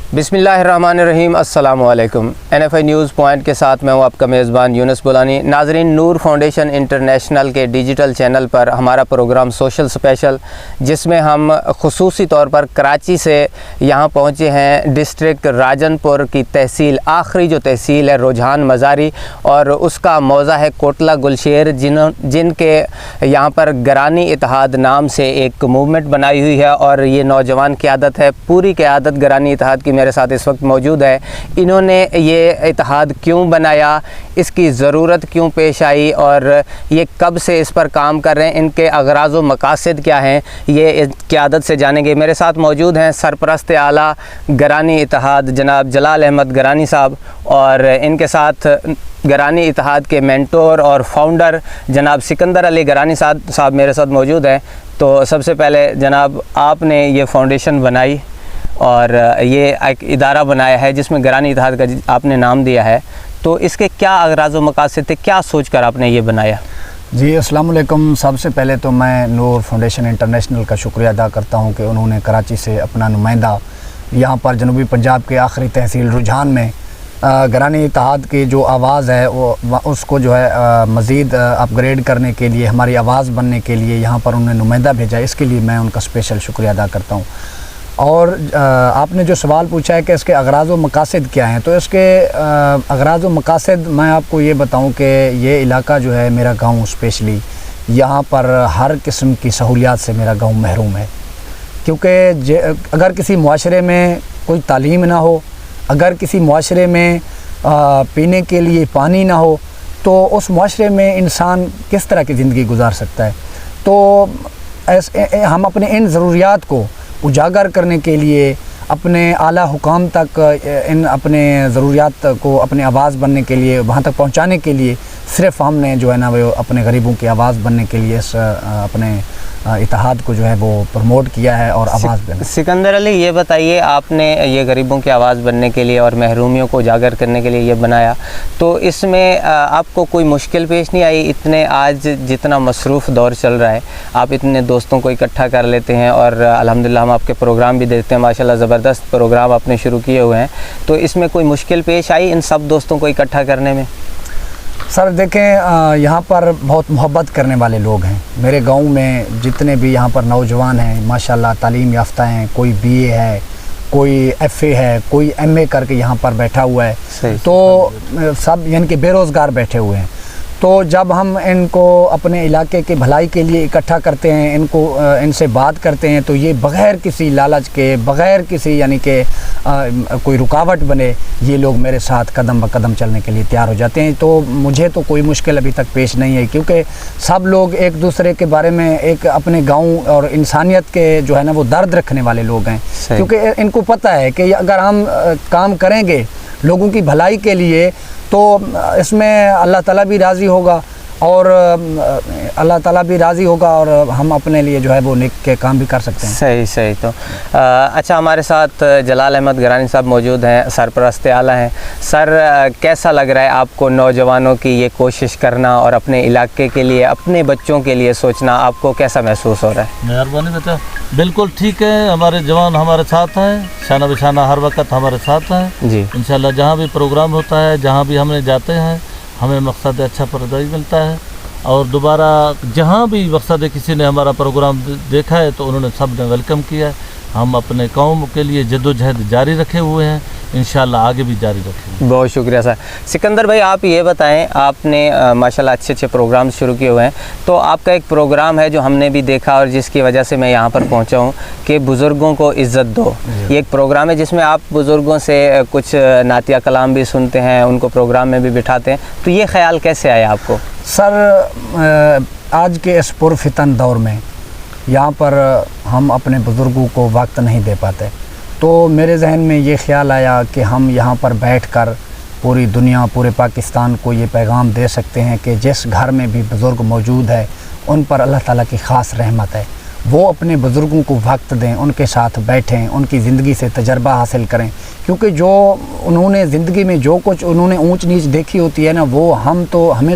बिस्मिल्लाहिर्रहमानिर्रहीम। अस्सलाम वालेकुम। NFI न्यूज़ पॉइंट के साथ मैं हूँ आपका मेज़बान यूनुस बुलानी। नाज़रीन, नूर फाउंडेशन इंटरनेशनल के डिजिटल चैनल पर हमारा प्रोग्राम सोशल स्पेशल, जिसमें हम ख़ुसूसी तौर पर कराची से यहाँ पहुँचे हैं डिस्ट्रिक्ट राजनपुर की तहसील, आखिरी जो तहसील है रुझान मज़ारी, और उसका मौज़ा है कोटला गुलशेर, जिनके यहाँ पर गरानी इत्तेहाद नाम से एक मूवमेंट बनाई हुई है और ये नौजवान क़यादत है। पूरी क़यादत गरानी इत्तेहाद की मेरे साथ इस वक्त मौजूद है। इन्होंने ये इत्तेहाद क्यों बनाया, इसकी ज़रूरत क्यों पेश आई और ये कब से इस पर काम कर रहे हैं, इनके अगराज़ व मकासद क्या हैं, ये क़यादत से जानेंगे। मेरे साथ मौजूद हैं सरपरस्त आला गरानी इत्तेहाद जनाब जलाल अहमद गरानी साहब, और इनके साथ गरानी इत्तेहाद के मेंटोर और फाउंडर जनाब सिकंदर अली गरानी साहब मेरे साथ मौजूद हैं। तो सबसे पहले जनाब, आपने ये फाउंडेशन बनाई और ये एक इदारा बनाया है जिसमें गरानी इत्तेहाद का आपने नाम दिया है, तो इसके क्या अगराज़ व मकासद थे, क्या सोच कर आपने ये बनाया? जी अस्सलाम वालेकुम। सबसे पहले तो मैं नूर फाउंडेशन इंटरनेशनल का शुक्रिया अदा करता हूँ कि उन्होंने कराची से अपना नुमाइंदा यहाँ पर जनूबी पंजाब के आखिरी तहसील रुझान में गरानी इत्तेहाद की जो आवाज़ है वो उसको जो है मज़ीद अपग्रेड करने के लिए, हमारी आवाज़ बनने के लिए यहाँ पर उन्होंने नुमाइंदा भेजा। इसके लिए मैं उनका स्पेशल शुक्रिया अदा करता हूँ। और आपने जो सवाल पूछा है कि इसके अगराज़ व मकासद क्या हैं, तो इसके अगराज़ व मकासद मैं आपको ये बताऊं कि ये इलाका जो है मेरा गांव स्पेशली, यहाँ पर हर किस्म की सहूलियात से मेरा गांव महरूम है। क्योंकि अगर किसी मुआशरे में कोई तालीम ना हो, अगर किसी मुआशरे में पीने के लिए पानी ना हो, तो उस मुआशरे में इंसान किस तरह की ज़िंदगी गुजार सकता है। तो हम अपने इन ज़रूरियात को उजागर करने के लिए, अपने आला हुकाम तक इन अपने ज़रूरियात को अपने आवाज़ बनने के लिए, वहाँ तक पहुँचाने के लिए सिर्फ़ हमने जो है ना वो अपने गरीबों की आवाज़ बनने के लिए इस अपने इत्तेहाद को जो है वो प्रमोट किया है और आवाज़ बना। सिकंदर अली, ये बताइए, आपने ये गरीबों की आवाज़ बनने के लिए और महरूमियों को उजागर करने के लिए ये बनाया, तो इसमें आपको कोई मुश्किल पेश नहीं आई? इतने आज जितना मसरूफ़ दौर चल रहा है, आप इतने दोस्तों को इकट्ठा कर लेते हैं और अल्हम्दुलिल्लाह हम आपके प्रोग्राम भी देखते हैं, माशाल्लाह ज़बरदस्त प्रोग्राम आपने शुरू किए हुए हैं, तो इसमें कोई मुश्किल पेश आई इन सब दोस्तों को इकट्ठा करने में? सर देखें, यहाँ पर बहुत मोहब्बत करने वाले लोग हैं। मेरे गांव में जितने भी यहाँ पर नौजवान हैं माशाल्लाह तालीम याफ्ता हैं, कोई BA है, कोई FA है, कोई MA करके यहाँ पर बैठा हुआ है, तो सब यानी कि बेरोज़गार बैठे हुए हैं। तो जब हम इनको अपने इलाके की भलाई के लिए इकट्ठा करते हैं, इनसे बात करते हैं, तो ये बग़ैर किसी लालच के, बग़ैर किसी यानी कि कोई रुकावट बने, ये लोग मेरे साथ कदम ब कदम चलने के लिए तैयार हो जाते हैं। तो मुझे तो कोई मुश्किल अभी तक पेश नहीं है, क्योंकि सब लोग एक दूसरे के बारे में, एक अपने गांव और इंसानियत के जो है ना वो दर्द रखने वाले लोग हैं। क्योंकि इनको पता है कि अगर हम काम करेंगे लोगों की भलाई के लिए, तो इसमें अल्लाह ताला भी राज़ी होगा और हम अपने लिए जो है वो नेक के काम भी कर सकते हैं। सही। तो अच्छा, हमारे साथ जलाल अहमद गरानी साहब मौजूद हैं, सरपरस्त आला हैं। सर, कैसा लग रहा है आपको नौजवानों की ये कोशिश करना और अपने इलाके के लिए, अपने बच्चों के लिए सोचना, आपको कैसा महसूस हो रहा है? मेहरबानी बेटा, बिल्कुल ठीक है। हमारे जवान हमारे साथ हैं, शाना बिशाना हर वक्त हमारे साथ हैं जी। इंशाल्लाह जहाँ भी प्रोग्राम होता है, जहाँ भी हमें जाते हैं, हमें मकसद अच्छा परदाई मिलता है। और दोबारा जहाँ भी मकसद किसी ने हमारा प्रोग्राम देखा है तो उन्होंने सब ने वेलकम किया है। हम अपने कौम के लिए जद्दोजहद जारी रखे हुए हैं, इंशाल्लाह आगे भी जारी रखेंगे। बहुत शुक्रिया सर। सिकंदर भाई, आप ये बताएं, आपने माशाल्लाह अच्छे प्रोग्राम शुरू किए हुए हैं, तो आपका एक प्रोग्राम है जो हमने भी देखा और जिसकी वजह से मैं यहाँ पर पहुँचा हूँ कि बुज़ुर्गों को इज़्ज़त दो। ये एक प्रोग्राम है जिसमें आप बुज़ुर्गों से कुछ नातिया कलाम भी सुनते हैं, उनको प्रोग्राम में भी बिठाते हैं, तो ये ख्याल कैसे आया आपको? सर, आज के इस पुरफितन दौर में यहाँ पर हम अपने बुज़ुर्गों को वक्त नहीं दे पाते, तो मेरे जहन में ये ख़्याल आया कि हम यहाँ पर बैठकर पूरी दुनिया, पूरे पाकिस्तान को ये पैगाम दे सकते हैं कि जिस घर में भी बुज़ुर्ग मौजूद है उन पर अल्लाह ताला की ख़ास रहमत है। वो अपने बुज़ुर्गों को वक्त दें, उनके साथ बैठें, उनकी ज़िंदगी से तजर्बा हासिल करें, क्योंकि जो उन्होंने ज़िंदगी में जो कुछ उन्होंने ऊंच नीच देखी होती है ना, वो हमें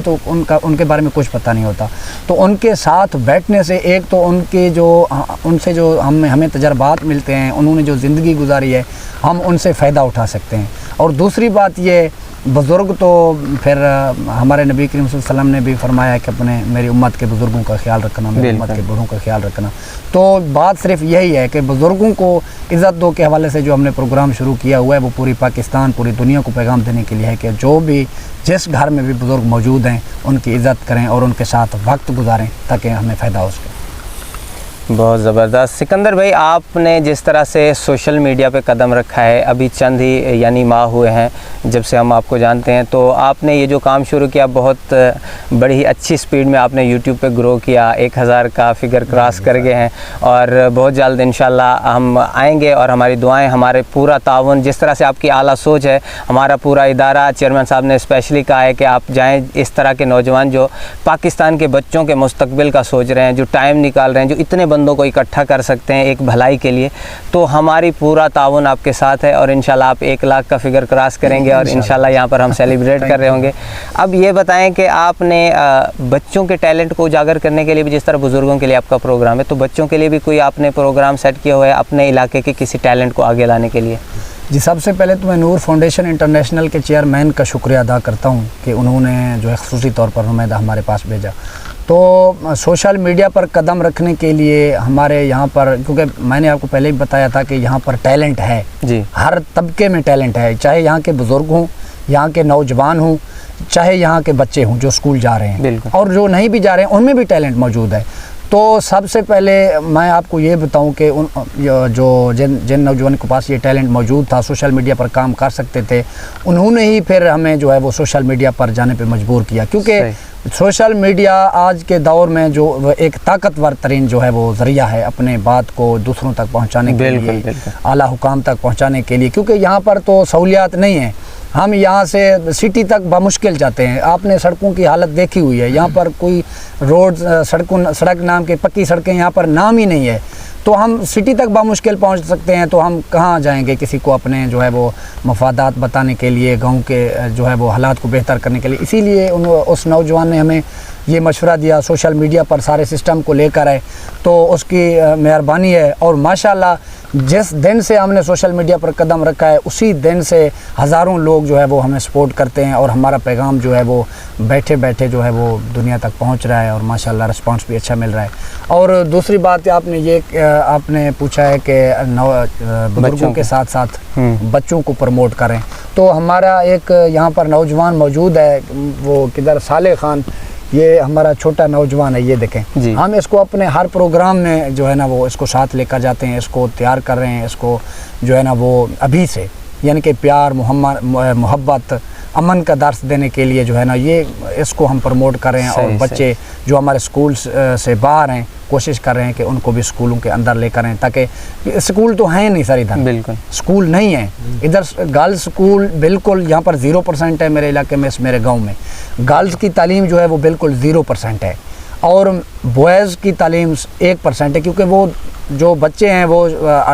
तो उनके बारे में कुछ पता नहीं होता। तो उनके साथ बैठने से एक तो उनके जो उनसे जो हमें तजर्बात मिलते हैं, उन्होंने जो ज़िंदगी गुजारी है, हम उनसे फ़ायदा उठा सकते हैं। और दूसरी बात ये, बुज़ुर्ग तो फिर हमारे नबी करीम सल्लल्लाहु अलैहि वसल्लम ने भी फरमाया कि अपने मेरी उम्मत के बुज़ुर्गों का ख्याल रखना, मेरी उम्मत के बूढ़ों का ख्याल रखना। तो बात सिर्फ यही है कि बुज़ुर्गों को इज़्ज़त दो के हवाले से जो हमने प्रोग्राम शुरू किया हुआ है वो पूरी पाकिस्तान, पूरी दुनिया को पैगाम देने के लिए है कि जो भी जिस घर में भी बुज़ुर्ग मौजूद हैं उनकी इज़्ज़त करें और उनके साथ वक्त गुजारें ताकि हमें फ़ायदा हो सके। बहुत ज़बरदस्त। सिकंदर भाई, आपने जिस तरह से सोशल मीडिया पे कदम रखा है, अभी चंद ही यानी माह हुए हैं जब से हम आपको जानते हैं, तो आपने ये जो काम शुरू किया बहुत बड़ी ही अच्छी स्पीड में आपने यूट्यूब पे ग्रो किया, 1000 का फिगर क्रॉस कर गए हैं और बहुत जल्द इंशाल्लाह हम आएंगे और हमारी दुआएं, हमारे पूरा ताउन, जिस तरह से आपकी आला सोच है, हमारा पूरा इदारा, चेयरमैन साहब ने स्पेशली कहा है कि आप जाएँ, इस तरह के नौजवान जो पाकिस्तान के बच्चों के मुस्तकबिल का सोच रहे हैं, जो टाइम निकाल रहे हैं, जो इतने बंदों को इकट्ठा कर सकते हैं एक भलाई के लिए, तो हमारी पूरा ताउन आपके साथ है और इंशाल्लाह आप 1 लाख का फिगर क्रॉस करेंगे और इंशाल्लाह यहाँ पर हम सेलिब्रेट कर रहे होंगे। अब ये बताएं कि आपने बच्चों के टैलेंट को उजागर करने के लिए भी, जिस तरह बुज़ुर्गों के लिए आपका प्रोग्राम है, तो बच्चों के लिए भी कोई आपने प्रोग्राम सेट किया हुआ है अपने इलाके के किसी टैलेंट को आगे लाने के लिए? जी, सबसे पहले तो मैं नूर फाउंडेशन इंटरनेशनल के चेयरमैन का शुक्रिया अदा करता हूँ कि उन्होंने जो है ख़ुसूसी तौर पर नुमाइंदा हमारे पास भेजा। तो सोशल मीडिया पर कदम रखने के लिए हमारे यहाँ पर, क्योंकि मैंने आपको पहले ही बताया था कि यहाँ पर टैलेंट है जी, हर तबके में टैलेंट है, चाहे यहाँ के बुज़ुर्ग हों, यहाँ के नौजवान हों, चाहे यहाँ के बच्चे हों जो स्कूल जा रहे हैं और जो नहीं भी जा रहे हैं उनमें भी टैलेंट मौजूद है। तो सबसे पहले मैं आपको ये बताऊं कि जिन नौजवान के पास ये टैलेंट मौजूद था, सोशल मीडिया पर काम कर सकते थे, उन्होंने ही फिर हमें जो है वो सोशल मीडिया पर जाने पे मजबूर किया, क्योंकि सोशल मीडिया आज के दौर में जो एक ताकतवर तरीन जो है वो ज़रिया है अपने बात को दूसरों तक पहुंचाने के लिए, आला हुकाम तक पहुंचाने के लिए, क्योंकि यहाँ पर तो सहूलियात नहीं है। हम यहाँ से सिटी तक बामुश्किल जाते हैं। आपने सड़कों की हालत देखी हुई है, यहाँ पर कोई रोड सड़क नाम के पक्की सड़कें यहाँ पर नाम ही नहीं है। तो हम सिटी तक बामुश्किल पहुँच सकते हैं, तो हम कहाँ जाएंगे किसी को अपने जो है वो मफादात बताने के लिए, गांव के जो है वो हालात को बेहतर करने के लिए। इसीलिए उस नौजवान ने हमें ये मशवरा दिया, सोशल मीडिया पर सारे सिस्टम को लेकर आए, तो उसकी मेहरबानी है। और माशाल्लाह जिस दिन से हमने सोशल मीडिया पर कदम रखा है उसी दिन से हज़ारों लोग जो है वो हमें सपोर्ट करते हैं और हमारा पैगाम जो है वो बैठे बैठे जो है वो दुनिया तक पहुंच रहा है और माशाल्लाह रिस्पांस भी अच्छा मिल रहा है। और दूसरी बात आपने पूछा है कि बुजुर्गों के साथ साथ बच्चों को प्रमोट करें, तो हमारा एक यहाँ पर नौजवान मौजूद है, वो किधर, साले खान, ये हमारा छोटा नौजवान है, ये देखें। हम इसको अपने हर प्रोग्राम में जो है ना वो इसको साथ लेकर जाते हैं, इसको तैयार कर रहे हैं, इसको जो है ना वो अभी से यानी कि प्यार, मोहब्बत, अमन का दर्स देने के लिए जो है ना ये इसको हम प्रमोट कर रहे हैं। और बच्चे जो हमारे स्कूल से बाहर हैं कोशिश कर रहे हैं कि उनको भी स्कूलों के अंदर लेकर आएँ, ताकि स्कूल तो हैं नहीं सर, इधर बिल्कुल स्कूल नहीं है, इधर गर्ल्स स्कूल बिल्कुल यहाँ पर 0% है। मेरे इलाके में, मेरे गांव में गर्ल्स की तालीम जो है वो बिल्कुल 0% है और बॉयज़ की तालीम 1% है, क्योंकि वो जो बच्चे हैं वो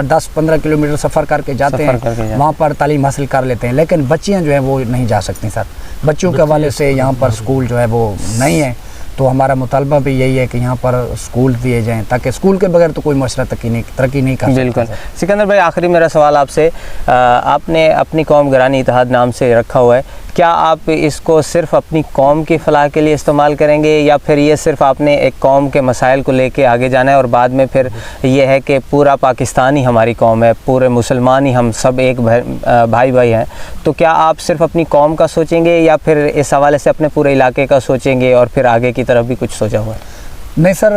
10-15 किलोमीटर सफ़र करके जाते हैं, वहाँ पर तालीम हासिल कर लेते हैं, लेकिन बच्चियाँ जो हैं वो नहीं जा सकती सर। बच्चों के हवाले से यहाँ पर स्कूल जो है वो नहीं है, तो हमारा मुतालबा भी यही है कि यहाँ पर स्कूल दिए जाएं, ताकि स्कूल के बगैर तो कोई माशरा तरक्की नहीं कर सकता। बिल्कुल। सिकंदर भाई, आखिरी मेरा सवाल आपसे, आपने अपनी कौम गरानी इत्तेहाद नाम से रखा हुआ है, क्या आप इसको सिर्फ अपनी कौम की फलाह के लिए इस्तेमाल करेंगे या फिर ये सिर्फ आपने एक कौम के मसाइल को लेके आगे जाना है और बाद में फिर ये है कि पूरा पाकिस्तान ही हमारी कौम है, पूरे मुसलमान ही हम सब एक भाई भाई हैं, तो क्या आप सिर्फ अपनी कौम का सोचेंगे या फिर इस हवाले से अपने पूरे इलाके का सोचेंगे और फिर आगे की तरफ भी कुछ सोचा हुआ है? नहीं सर,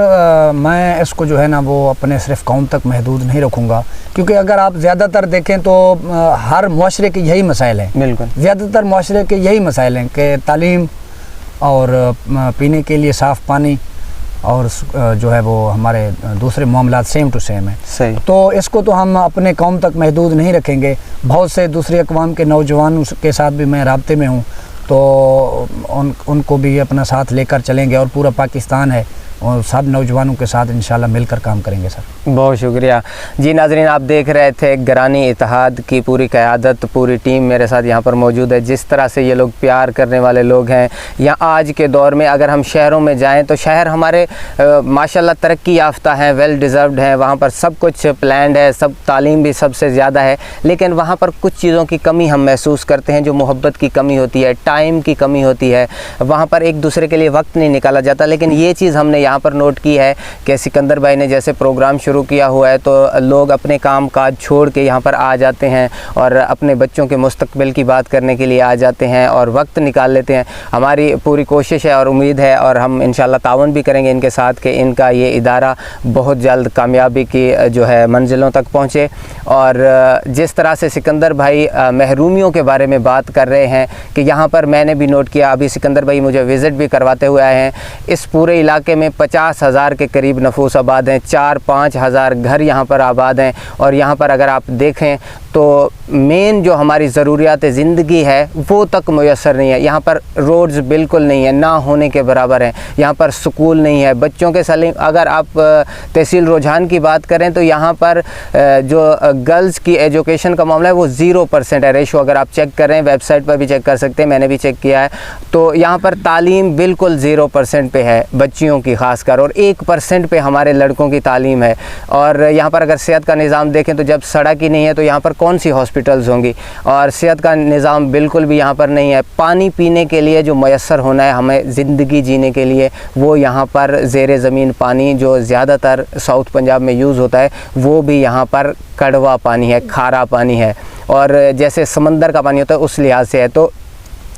मैं इसको जो है ना वो अपने सिर्फ कौम तक महदूद नहीं रखूँगा, क्योंकि अगर आप ज़्यादातर देखें तो हर मुआशरे के यही मसाइल हैं। बिल्कुल, ज़्यादातर मुआशरे के यही मसाइल हैं कि तालीम और पीने के लिए साफ़ पानी और जो है वो हमारे दूसरे मामलात सेम टू सेम है। सही। तो इसको तो हम अपने कौम तक महदूद नहीं रखेंगे। बहुत से दूसरी अक़वाम के नौजवानों के साथ भी मैं राब्ते में हूँ, तो उनको भी अपना साथ लेकर चलेंगे और पूरा पाकिस्तान है और सब नौजवानों के साथ इंशाल्लाह मिलकर काम करेंगे सर। बहुत शुक्रिया जी। नाज़रीन, आप देख रहे थे गरानी इत्तेहाद की पूरी क़यादत, पूरी टीम मेरे साथ यहाँ पर मौजूद है। जिस तरह से ये लोग प्यार करने वाले लोग हैं, या आज के दौर में अगर हम शहरों में जाएं तो शहर हमारे माशाल्लाह तरक्की याफ्ता हैं, वेल डिज़र्व्ड हैं, वहाँ पर सब कुछ प्लान्ड है, सब तालीम भी सबसे ज़्यादा है, लेकिन वहाँ पर कुछ चीज़ों की कमी हम महसूस करते हैं, जो मोहब्बत की कमी होती है, टाइम की कमी होती है, वहाँ पर एक दूसरे के लिए वक्त नहीं निकाला जाता। लेकिन ये चीज़ हमने यहाँ पर नोट की है कि सिकंदर भाई ने जैसे प्रोग्राम शुरू किया हुआ है तो लोग अपने काम काज छोड़ के यहाँ पर आ जाते हैं और अपने बच्चों के मुस्तकबिल की बात करने के लिए आ जाते हैं और वक्त निकाल लेते हैं। हमारी पूरी कोशिश है और उम्मीद है, और हम इंशाल्लाह तावन भी करेंगे इनके साथ, कि इनका ये इदारा बहुत जल्द कामयाबी की जो है मंजिलों तक पहुँचे। और जिस तरह से सिकंदर भाई महरूमियों के बारे में बात कर रहे हैं कि यहाँ पर मैंने भी नोट किया, अभी सिकंदर भाई मुझे विज़िट भी करवाते हुए आए हैं, इस पूरे इलाके में 50,000 के करीब नफूस आबाद हैं, 4-5 हज़ार घर यहाँ पर आबाद हैं। और यहाँ पर अगर आप देखें तो मेन जो हमारी ज़रूरियात ज़िंदगी है वो तक मुयस्सर नहीं है। यहाँ पर रोड्स बिल्कुल नहीं है, ना होने के बराबर हैं। यहाँ पर स्कूल नहीं है, बच्चों के सलीम अगर आप तहसील रुझान की बात करें तो यहाँ पर जो गर्ल्स की एजुकेशन का मामला है वो 0% है रेशो। अगर आप चेक कर रहे हैं, वेबसाइट पर भी चेक कर सकते हैं, मैंने भी चेक किया है, तो यहाँ पर तालीम बिल्कुल 0% पे है बच्चियों की ख़ासकर, और 1% पे हमारे लड़कों की तालीम है। और यहाँ पर अगर सेहत का निज़ाम देखें तो जब सड़क ही नहीं है तो यहाँ पर कौन सी हॉस्पिटल्स होंगी, और सेहत का निज़ाम बिल्कुल भी यहाँ पर नहीं है। पानी पीने के लिए जो मैसर होना है हमें ज़िंदगी जीने के लिए, वो यहाँ पर ज़ेरे ज़मीन पानी जो ज़्यादातर साउथ पंजाब में यूज़ होता है वो भी यहाँ पर कड़वा पानी है, खारा पानी है, और जैसे समंदर का पानी होता है उस लिहाज से है। तो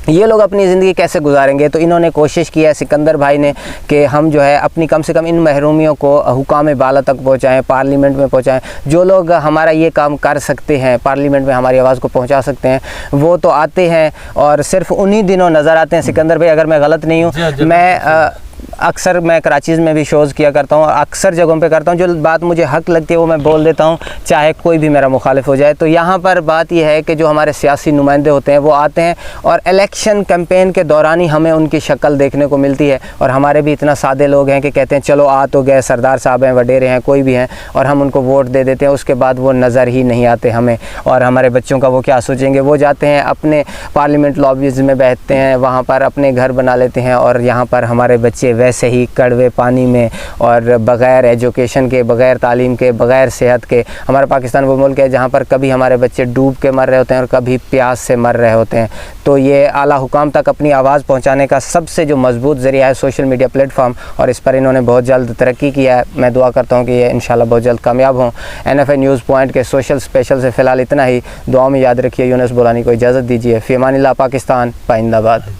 ये लोग अपनी ज़िंदगी कैसे गुजारेंगे? तो इन्होंने कोशिश की है सिकंदर भाई ने कि हम जो है अपनी कम से कम इन महरूमियों को हुकाम बाला तक पहुँचाएँ, पार्लियामेंट में पहुँचाएँ। जो लोग हमारा ये काम कर सकते हैं, पार्लियामेंट में हमारी आवाज़ को पहुँचा सकते हैं, वो तो आते हैं और सिर्फ उन्हीं दिनों नज़र आते हैं। सिकंदर भाई अगर मैं गलत नहीं हूँ, मैं कराची में भी शोज़ किया करता हूँ, अक्सर जगहों पे करता हूँ, जो बात मुझे हक लगती है वो मैं बोल देता हूँ, चाहे कोई भी मेरा मुखालिफ हो जाए। तो यहाँ पर बात यह है कि जो हमारे सियासी नुमाइंदे होते हैं वो आते हैं और इलेक्शन कैंपेन के दौरान ही हमें उनकी शक्ल देखने को मिलती है। और हमारे भी इतना सादे लोग हैं कि कहते हैं चलो आ तो गए, सरदार साहब हैं, वडेरे हैं, कोई भी हैं, और हम उनको वोट दे देते हैं, उसके बाद वो नज़र ही नहीं आते हमें। और हमारे बच्चों का वो क्या सोचेंगे? वो जाते हैं अपने पार्लियामेंट लॉबीज़ में बैठते हैं, वहाँ पर अपने घर बना लेते हैं, और यहाँ पर हमारे बच्चे वैसे ही कड़वे पानी में और बग़ैर एजुकेशन के, बग़ैर तालीम के, बग़ैर सेहत के। हमारा पाकिस्तान वो मुल्क है जहाँ पर कभी हमारे बच्चे डूब के मर रहे होते हैं और कभी प्यास से मर रहे होते हैं। तो ये आला हुकाम तक अपनी आवाज़ पहुँचाने का सबसे जो मजबूत ज़रिया है सोशल मीडिया प्लेटफॉर्म, और इस पर इन्होंने बहुत जल्द तरक्की किया है। मैं दुआ करता हूँ कि ये इंशाल्लाह बहुत जल्द कामयाब हों। NFI न्यूज़ पॉइंट के सोशल स्पेशल से फ़िलहाल इतना ही। दुआ में याद रखिए। यूनुस बोलानी को इजाज़त दीजिए। फ़ी अमानिल्लाह। पाकिस्तान पाइंदाबाद।